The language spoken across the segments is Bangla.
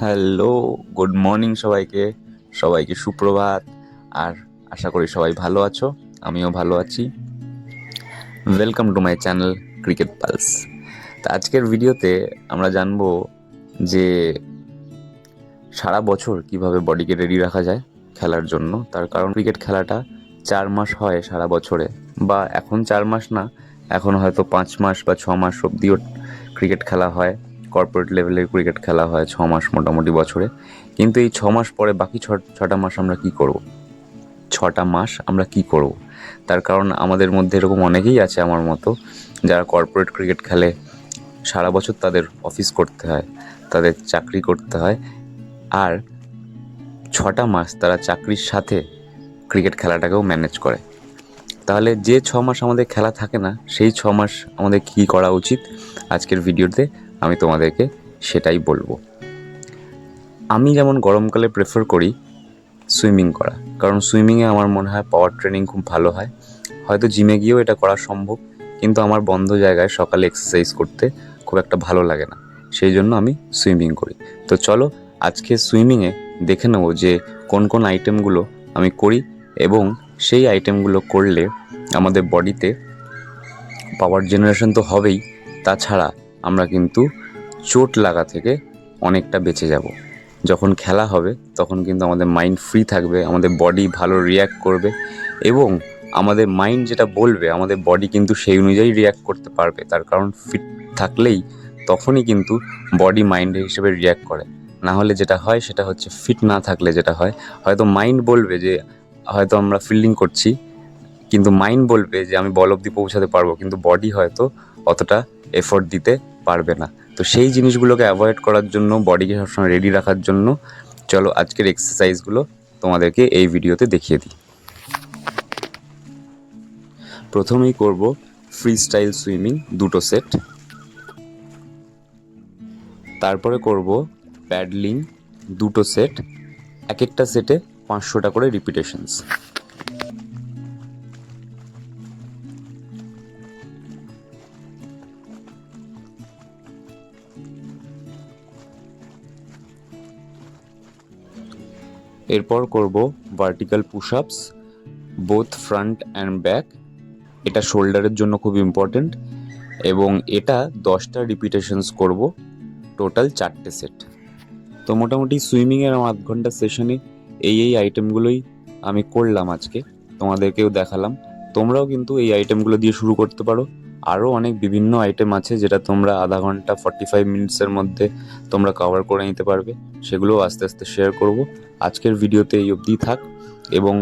হ্যালো, গুড মর্নিং সবাইকে। সবাইকে সুপ্রভাত। আর আশা করি সবাই ভালো আছো, আমিও ভালো আছি। Welcome to my channel cricket pulse. তা আজকের ভিডিওতে আমরা জানবো যে সারা বছর কিভাবে বডিকে রেডি রাখা যায় খেলার জন্য। তার কারণ ক্রিকেট খেলাটা 4 মাস হয় সারা বছরে, বা এখন 4 মাস না, এখন হয়তো 5 মাস বা 6 মাস অব্দিও ক্রিকেট খেলা হয়। কর্পোরেট লেভেলের ক্রিকেট খেলা হয় 6 মাস মোটামুটি বছরে। কিন্তু এই 6 মাস পরে বাকি ছটা মাস আমরা কি করব? 6টা মাস আমরা কি করব? তার কারণ আমাদের মধ্যে এরকম অনেকেই আছে আমার মতো, যারা কর্পোরেট ক্রিকেট খেলে। সারা বছর তাদের অফিস করতে হয়, তাদের চাকরি করতে হয়, আর 6টা মাস তারা চাকরির সাথে ক্রিকেট খেলাটাকেও ম্যানেজ করে। তাহলে যে 6 মাস আমাদের খেলা থাকে না, সেই 6 মাস আমাদের কী করা উচিত, আজকের ভিডিওতে আমি তোমাদেরকে সেটাই বলবো। আমি যেমন গরমকালে প্রেফার করি সুইমিং করা, কারণ সুইমিংয়ে আমার মনে হয় পাওয়ার ট্রেনিং খুব ভালো হয়। হয়তো জিমে গিয়েও এটা করা সম্ভব, কিন্তু আমার বন্ধ জায়গায় সকালে এক্সারসাইজ করতে খুব একটা ভালো লাগে না, সেই জন্য আমি সুইমিং করি। তো চলো আজকে সুইমিংয়ে দেখে নেবো যে কোন কোন আইটেমগুলো আমি করি, এবং সেই আইটেমগুলো করলে আমাদের বডিতে পাওয়ার জেনারেশন তো হবেই, তাছাড়া আমরা কিন্তু চোট লাগা থেকে অনেকটা বেঁচে যাব। যখন খেলা হবে তখন কিন্তু আমাদের মাইন্ড ফ্রি থাকবে, আমাদের বডি ভালো রিয়্যাক্ট করবে, এবং আমাদের মাইন্ড যেটা বলবে আমাদের বডি কিন্তু সেই অনুযায়ী রিয়্যাক্ট করতে পারবে। তার কারণ ফিট থাকলেই তখনই কিন্তু বডি মাইন্ডের হিসেবে রিয়্যাক্ট করে। না হলে যেটা হয় সেটা হচ্ছে, ফিট না থাকলে যেটা হয়, হয়তো মাইন্ড বলবে যে হয়তো আমরা ফিল্ডিং করছি, কিন্তু মাইন্ড বলবে যে আমি বল অবধি পৌঁছাতে পারবো, কিন্তু বডি হয়তো অতটা এফোর্ট দিতে পারবে না। তো সেই জিনিসগুলোকে অ্যাভয়েড করার জন্য, বডিকে সবসময় রেডি রাখার জন্য, চলো আজকের এক্সারসাইজগুলো তোমাদেরকে এই ভিডিওতে দেখিয়ে দিই। প্রথমেই করব ফ্রি স্টাইল সুইমিং 2টো সেট। তারপরে করব প্যাডলিং 2টো সেট, এক একটা সেটে 500টা করে রিপিটেশনস। এরপর করব ভার্টিক্যাল পুশ আপস, বোথ ফ্রন্ট অ্যান্ড ব্যাক। এটা শোল্ডারের জন্য খুব ইম্পর্টেন্ট, এবং এটা 10টা রিপিটেশনস করব, টোটাল 4টে সেট। তো মোটামুটি সুইমিংয়ের আমার 8 ঘন্টা সেশনে এই আইটেমগুলোই আমি করলাম আজকে, তোমাদেরকেও দেখালাম। তোমরাও কিন্তু এই আইটেমগুলো দিয়ে শুরু করতে পারো। আরও অনেক বিভিন্ন আইটেম আছে যেটা তোমরা আধা ঘন্টা 45 মিনিটসের মধ্যে তোমরা কভার করে নিতে পারবে, সেগুলোও আস্তে আস্তে শেয়ার করব। আজকের ভিডিওতে এই অবধি থাক, এবং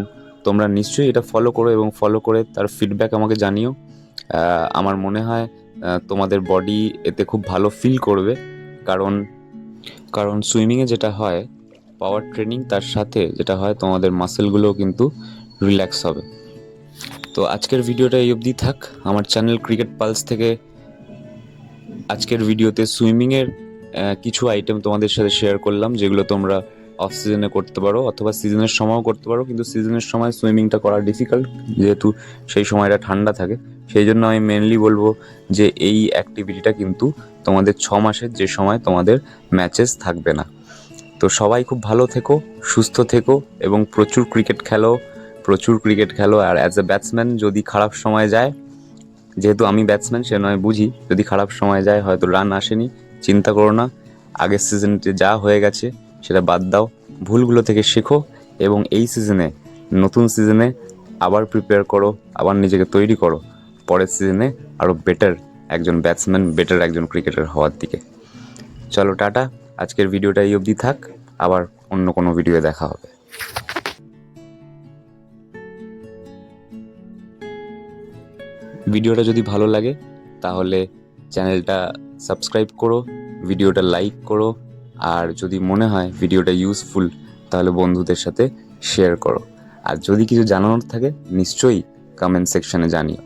তোমরা নিশ্চয়ই এটা ফলো করো, এবং ফলো করে তার ফিডব্যাক আমাকে জানিও। আমার মনে হয় তোমাদের বডি এতে খুব ভালো ফিল করবে, কারণ সুইমিংয়ে যেটা হয় পাওয়ার ট্রেনিং, তার সাথে যেটা হয় তোমাদের মাসেলগুলোও কিন্তু রিল্যাক্স হবে। তো আজকের ভিডিওটা এই অবধি থাক। আমার চ্যানেল ক্রিকেট পালস থেকে আজকের ভিডিওতে সুইমিংয়ের কিছু আইটেম তোমাদের সাথে শেয়ার করলাম, যেগুলো তোমরা অফ সিজনে করতে পারো অথবা সিজনের সময়ও করতে পারো। কিন্তু সিজনের সময় সুইমিংটা করা ডিফিকাল্ট, যেহেতু সেই সময়টা ঠান্ডা থাকে। সেই জন্য আমি মেনলি বলবো যে এই অ্যাক্টিভিটিটা কিন্তু তোমাদের 6 মাসের, যে সময় তোমাদের ম্যাচেস থাকবে না। তো সবাই খুব ভালো থেকো, সুস্থ থেকো, এবং প্রচুর ক্রিকেট খেলো। আর অ্যাজ এ ব্যাটসম্যান যদি খারাপ সময় যায়, যেহেতু আমি ব্যাটসম্যান সে নয় বুঝি, যদি খারাপ সময় যায়, হয়তো রান আসেনি, চিন্তা করো না। আগের সিজনটি যা হয়ে গেছে সেটা বাদ দাও, ভুলগুলো থেকে শেখো, এবং এই সিজনে, নতুন সিজনে আবার প্রিপেয়ার করো, আবার নিজেকে তৈরি করো পরের সিজনে আরও বেটার একজন ব্যাটসম্যান, বেটার একজন ক্রিকেটার হওয়ার দিকে। চলো টাটা, আজকের ভিডিওটা এই অবধি থাক, আবার অন্য কোনো ভিডিও দেখা হবে। ভিডিওটা যদি ভালো লাগে তাহলে চ্যানেলটা সাবস্ক্রাইব করো, ভিডিওটা লাইক করো, আর যদি মনে হয় ভিডিওটা ইউজফুল তাহলে বন্ধুদের সাথে শেয়ার করো। আর যদি কিছু জানানোর থাকে নিশ্চয়ই কমেন্ট সেকশনে জানিও।